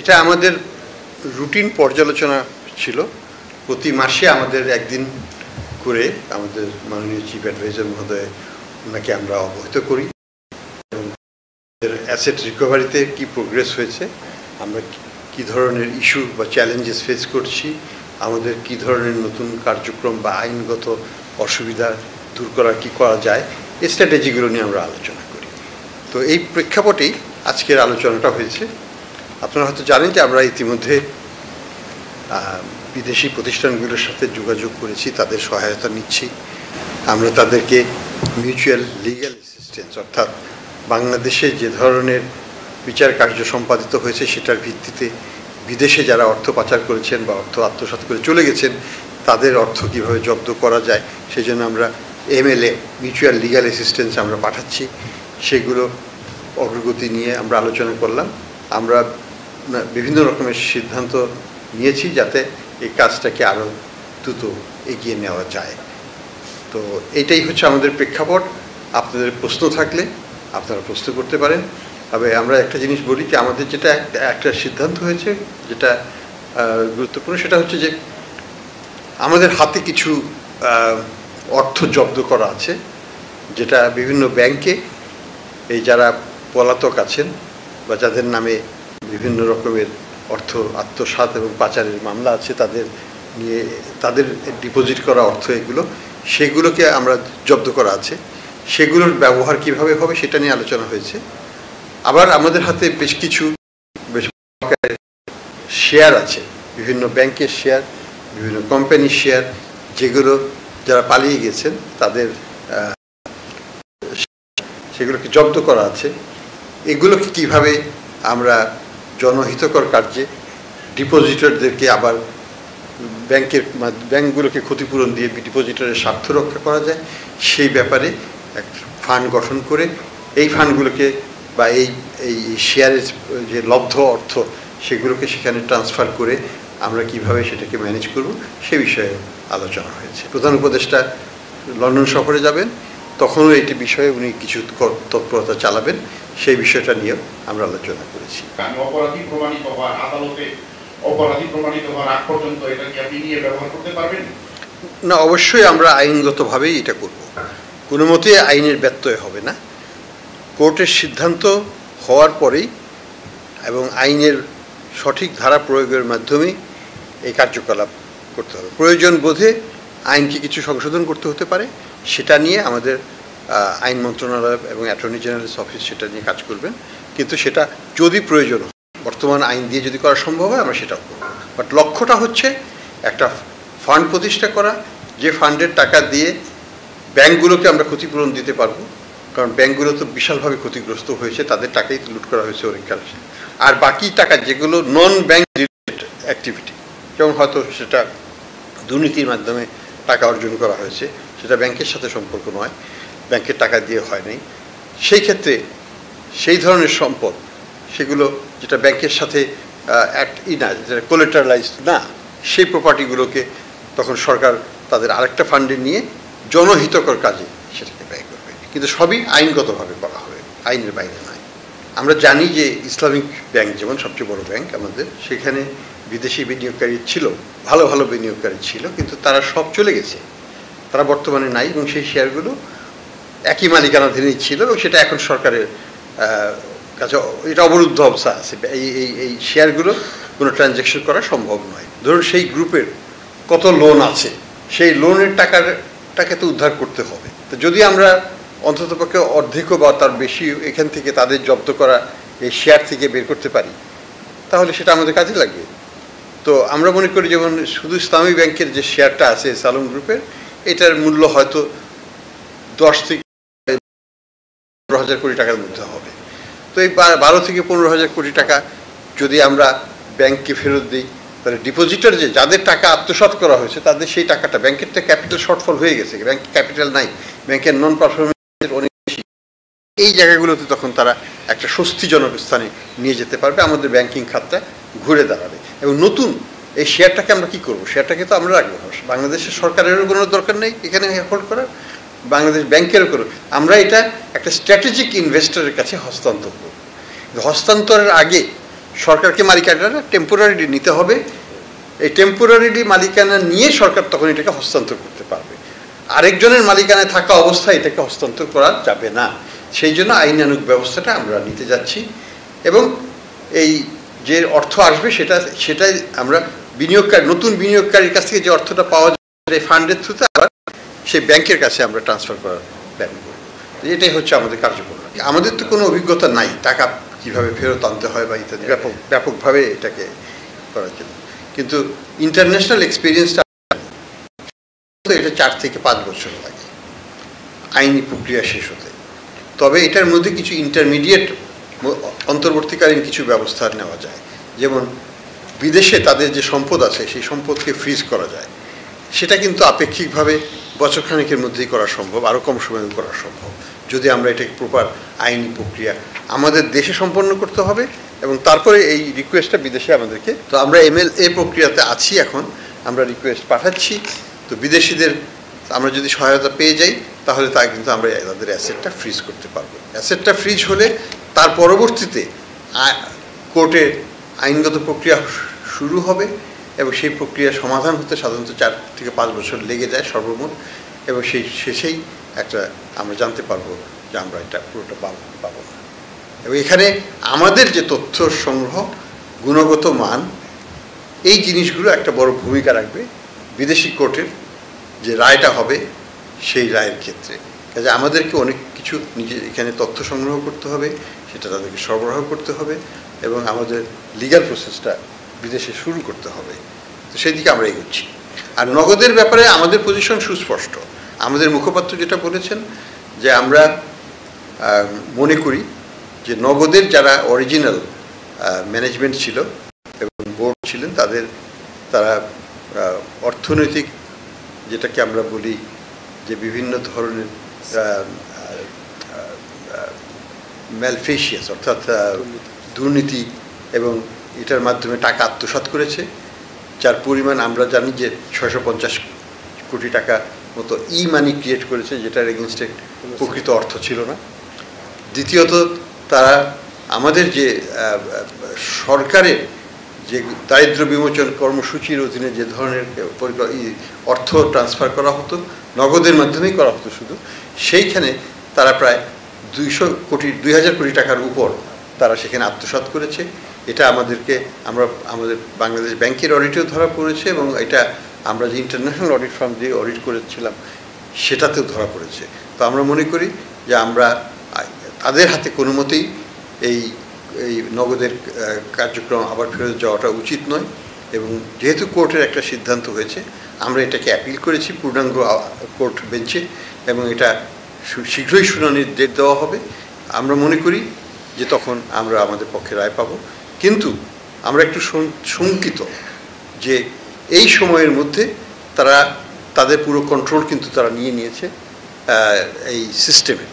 এটা আমাদের রুটিন পর্যালোচনা ছিল। প্রতি মাসে আমাদের একদিন করে আমাদের মাননীয় চিফ অ্যাডভাইজার মহোদয় ওনাকে আমরা অবহিত করি এবং অ্যাসেট রিকভারিতে কি প্রোগ্রেস হয়েছে, আমরা কি ধরনের ইস্যু বা চ্যালেঞ্জেস ফেস করছি, আমাদের কি ধরনের নতুন কার্যক্রম বা আইনগত অসুবিধা দূর করা কি করা যায়, এই স্ট্র্যাটেজিগুলো নিয়ে আমরা আলোচনা করি। তো এই প্রেক্ষাপটেই আজকের আলোচনাটা হয়েছে। আপনারা হয়তো জানেন যে আমরা ইতিমধ্যে বিদেশি প্রতিষ্ঠানগুলোর সাথে যোগাযোগ করেছি, তাদের সহায়তা নিচ্ছি। আমরা তাদেরকে মিউচুয়াল লিগ্যাল অ্যাসিস্ট্যান্স অর্থাৎ বাংলাদেশে যে ধরনের বিচার কার্য সম্পাদিত হয়েছে সেটার ভিত্তিতে বিদেশে যারা অর্থ পাচার করেছেন বা অর্থ আত্মসাৎ করে চলে গেছেন তাদের অর্থ কীভাবে জব্দ করা যায় সেই জন্য আমরা MLA মিউচুয়াল লিগ্যাল অ্যাসিস্ট্যান্স আমরা পাঠাচ্ছি। সেগুলো অগ্রগতি নিয়ে আমরা আলোচনা করলাম। আমরা বিভিন্ন রকমের সিদ্ধান্ত নিয়েছি যাতে এই কাজটাকে আরও দ্রুত এগিয়ে নেওয়া যায়। তো এটাই হচ্ছে আমাদের প্রেক্ষাপট। আপনাদের প্রশ্ন থাকলে আপনারা প্রশ্ন করতে পারেন। তবে আমরা একটা জিনিস বলি যে আমাদের যেটা একটা সিদ্ধান্ত হয়েছে যেটা গুরুত্বপূর্ণ, সেটা হচ্ছে যে আমাদের হাতে কিছু অর্থ জব্দ করা আছে যেটা বিভিন্ন ব্যাংকে এই যারা পলাতক আছেন বা যাদের নামে বিভিন্ন রকমের অর্থ আত্মসাৎ এবং পাচারের মামলা আছে তাদের ডিপোজিট করা অর্থ সেগুলোকে আমরা জব্দ করা আছে। সেগুলোর ব্যবহার কিভাবে হবে সেটা নিয়ে আলোচনা হয়েছে। আবার আমাদের হাতে বেশ কিছু শেয়ার আছে, বিভিন্ন ব্যাংকের শেয়ার, বিভিন্ন কোম্পানির শেয়ার, যেগুলো যারা পালিয়ে গেছেন তাদের সেগুলোকে জব্দ করা আছে। এগুলোকে কিভাবে আমরা জনহিতকর কার্যে ডিপোজিটরদেরকে আবার ব্যাংকগুলোকে ক্ষতিপূরণ দিয়ে ডিপোজিটরের স্বার্থ রক্ষা করা যায় সেই ব্যাপারে এক ফান্ড গঠন করে এই ফান্ডগুলোকে বা এই শেয়ারের যে লব্ধ অর্থ সেগুলোকে সেখানে ট্রান্সফার করে আমরা কিভাবে সেটাকে ম্যানেজ করব সে বিষয়ে আলোচনা হয়েছে। প্রধান উপদেষ্টা লন্ডন সফরে যাবেন, তখনও এটি বিষয়ে উনি কিছু তৎপরতা চালাবেন, সেই বিষয়টা নিয়েও আমরা আলোচনা করেছি। অপরাধী প্রমাণিত হওয়ার আদালতে অপরাধী প্রমাণিত হওয়ার আগ পর্যন্ত এটা কি আপনি নিয়ে ব্যবহার করতে পারবেন? না, অবশ্যই আমরা আইনগতভাবেই এটা করব, কোনো মতে আইনের ব্যত্যয় হবে না। কোর্টের সিদ্ধান্ত হওয়ার পরেই এবং আইনের সঠিক ধারা প্রয়োগের মাধ্যমেই এই কার্যকলাপ করতে হবে। প্রয়োজন বোধে আইনকে কিছু সংশোধন করতে হতে পারে, সেটা নিয়ে আমাদের আইন মন্ত্রণালয় এবং অ্যাটর্নি জেনারেলস অফিস সেটা নিয়ে কাজ করবেন। কিন্তু সেটা যদি প্রয়োজন হয়, বর্তমান আইন দিয়ে যদি করা সম্ভব হয় আমরা সেটাও করব। বাট লক্ষ্যটা হচ্ছে একটা ফান্ড প্রতিষ্ঠা করা, যে ফান্ডের টাকা দিয়ে ব্যাংকগুলোকে আমরা ক্ষতিপূরণ দিতে পারবো, কারণ ব্যাংকগুলো তো বিশালভাবে ক্ষতিগ্রস্ত হয়েছে, তাদের টাকাই তো লুট করা হয়েছে অনেক কারণে। আর বাকি টাকা যেগুলো নন ব্যাংক রিলেটেড অ্যাক্টিভিটি, যেমন হয়তো সেটা দুর্নীতির মাধ্যমে টাকা অর্জন করা হয়েছে, সেটা ব্যাংকের সাথে সম্পর্ক নয়, ব্যাংকের টাকা দিয়ে হয় নাই, সেই ক্ষেত্রে সেই ধরনের সম্পদ সেগুলো যেটা ব্যাংকের সাথে যেটা কোলেটারালাইজড না, সেই প্রপার্টিগুলোকে তখন সরকার তাদের আরেকটা ফান্ডে নিয়ে জনহিতকর কাজে সেটাকে ব্যয় করবে। কিন্তু সবই আইনগতভাবে করা হবে, আইনের বাইরে নয়। আমরা জানি যে ইসলামিক ব্যাংক যেমন সবচেয়ে বড় ব্যাংক আমাদের, সেখানে বিদেশি বিনিয়োগকারী ছিল, ভালো ভালো বিনিয়োগকারী ছিল, কিন্তু তারা সব চলে গেছে, তারা বর্তমানে নাই এবং সেই শেয়ারগুলো একই মালিকানাধীনই ছিল এবং সেটা এখন সরকারের কাছে এটা অবরুদ্ধ অবস্থা আছে। এই শেয়ারগুলো কোনো ট্রানজ্যাকশন করা সম্ভব নয়। ধরুন সেই গ্রুপের কত লোন আছে, সেই লোনের টাকাকে তো উদ্ধার করতে হবে। তো যদি আমরা অন্ততপক্ষে অর্ধেক বা তার বেশি এখান থেকে তাদের জব্দ করা এই শেয়ার থেকে বের করতে পারি, তাহলে সেটা আমাদের কাজে লাগবে। তো আমরা মনে করি যেমন শুধু ইসলামী ব্যাংকের যে শেয়ারটা আছে সালম গ্রুপের, এটার মূল্য হয়তো 10 থেকে 15,000 কোটি টাকার মধ্যে হবে। তো এই 12 থেকে 15,000 কোটি টাকা যদি আমরা ব্যাংককে ফেরত দিই, তাহলে ডিপোজিটর যাদের টাকা আত্মসাৎ করা হয়েছে তাদের সেই টাকাটা, ব্যাংকের তো ক্যাপিটাল শর্টফল হয়ে গেছে, ব্যাংকে ক্যাপিটাল নাই, ব্যাংকের নন পারফরমেন্সের অনেক বেশি, এই জায়গাগুলোতে তখন তারা একটা স্বস্তিজনক স্থানে নিয়ে যেতে পারবে, আমাদের ব্যাংকিং খাতটা ঘুরে দাঁড়াবে। এবং নতুন এই শেয়ারটাকে আমরা কী করবো, শেয়ারটাকে তো আমরা রাখবো, বাংলাদেশের সরকারেরও কোনো দরকার নেই এখানে হোল্ড করার, বাংলাদেশ ব্যাংকেরও করো, আমরা এটা একটা স্ট্র্যাটেজিক ইনভেস্টরের কাছে হস্তান্তর করব। হস্তান্তরের আগে সরকারকে মালিকানাটা টেম্পোরারিলি নিতে হবে। এই টেম্পোরারিলি মালিকানা নিয়ে সরকার তখন এটাকে হস্তান্তর করতে পারবে। আরেকজনের মালিকানায় থাকা অবস্থায় এটাকে হস্তান্তর করা যাবে না। সেই জন্য আইনানুগ ব্যবস্থাটা আমরা নিতে যাচ্ছি এবং এই যে অর্থ আসবে সেটাই আমরা নতুন বিনিয়োগকারীর কাছ থেকে যে অর্থটা পাওয়া যায় ফান্ডের থ্রুতে আবার সেই ব্যাংকের কাছে আমরা ট্রান্সফার করার প্ল্যান করব। এটাই হচ্ছে আমাদের কার্যক্রম। আমাদের তো কোনো অভিজ্ঞতা নাই টাকা কীভাবে ফেরত আনতে হয় বা ইত্যাদি ব্যাপকভাবে এটাকে করার জন্য, কিন্তু ইন্টারন্যাশনাল এক্সপিরিয়েন্সটা এটা 4 থেকে 5 বছর লাগে আইনি প্রক্রিয়া শেষ হতে। তবে এটার মধ্যে কিছু ইন্টারমিডিয়েট অন্তর্বর্তীকালীন কিছু ব্যবস্থা নেওয়া যায়, যেমন বিদেশে তাদের যে সম্পদ আছে সেই সম্পদকে ফ্রিজ করা যায়। সেটা কিন্তু আপেক্ষিকভাবে বছরখানেকের মধ্যেই করা সম্ভব, আরও কম সময়ে করা সম্ভব, যদি আমরা এটাকে প্রপার আইনি প্রক্রিয়া আমাদের দেশে সম্পন্ন করতে হবে এবং তারপরে এই রিকোয়েস্টটা বিদেশে আমাদেরকে। তো আমরা MLA প্রক্রিয়াতে আছি এখন, আমরা রিকোয়েস্ট পাঠাচ্ছি। তো বিদেশিদের আমরা যদি সহায়তা পেয়ে যাই তাহলে তা কিন্তু আমরা তাদের অ্যাসেটটা ফ্রিজ করতে পারবো। অ্যাসেটটা ফ্রিজ হলে তার পরবর্তীতে কোর্টে আইনগত প্রক্রিয়া শুরু হবে এবং সেই প্রক্রিয়া সমাধান হতে সাধারণত 4 থেকে 5 বছর লেগে যায় সর্বমোট, এবং সেই শেষেই একটা আমরা জানতে পারবো যে আমরা এটা পুরোটা পাবো না। এবং এখানে আমাদের যে তথ্য সংগ্রহ, গুণগত মান, এই জিনিসগুলো একটা বড় ভূমিকা রাখবে বিদেশি কোর্টের যে রায়টা হবে সেই রায়ের ক্ষেত্রে। কাজে আমাদেরকে অনেক কিছু নিজে এখানে তথ্য সংগ্রহ করতে হবে, সেটা তাদেরকে সরবরাহ করতে হবে এবং আমাদের লিগ্যাল প্রসেসটা বিদেশে শুরু করতে হবে। তো সেই দিকে আমরা এগোচ্ছি। আর নগদের ব্যাপারে আমাদের পজিশন সুস্পষ্ট। আমাদের মুখপাত্র যেটা বলেছেন যে আমরা মনে করি যে নগদের যারা অরিজিনাল ম্যানেজমেন্ট ছিল এবং বোর্ড ছিলেন তারা অর্থনৈতিক, যেটাকে আমরা বলি যে বিভিন্ন ধরনের ম্যালফেশিয়াস অর্থাৎ দুর্নীতি এবং এটার মাধ্যমে টাকা আত্মসাৎ করেছে, যার পরিমাণ আমরা জানি যে 650 কোটি টাকা মতো মানি ক্রিয়েট করেছে, যেটার এগেনস্টে প্রকৃত অর্থ ছিল না। দ্বিতীয়ত তারা আমাদের যে সরকারের যে দারিদ্র বিমোচন কর্মসূচির অধীনে যে ধরনের অর্থ ট্রান্সফার করা হতো নগদের মাধ্যমেই করা হতো শুধু, সেইখানে তারা প্রায় 2000 কোটি টাকার উপর তারা সেখানে আত্মসাৎ করেছে। এটা আমাদের বাংলাদেশ ব্যাংকের অডিটেও ধরা পড়েছে এবং এটা আমরা যে ইন্টারন্যাশনাল অডিট ফার্ম দিয়ে অডিট করেছিলাম সেটাতেও ধরা পড়েছে। তো আমরা মনে করি যে আমরা তাদের হাতে কোনো মতেই এই নগদের কার্যক্রম আবার ফেরত যাওয়াটা উচিত নয়, এবং যেহেতু কোর্টের একটা সিদ্ধান্ত হয়েছে আমরা এটাকে অ্যাপিল করেছি পূর্ণাঙ্গ কোর্ট বেঞ্চে এবং এটা শীঘ্রই শুনানির ডেট দেওয়া হবে। আমরা মনে করি যে তখন আমরা আমাদের পক্ষে রায় পাব, কিন্তু আমরা একটু শঙ্কিত যে এই সময়ের মধ্যে তাদের পুরো কন্ট্রোল কিন্তু তারা নিয়ে নিয়েছে এই সিস্টেমে।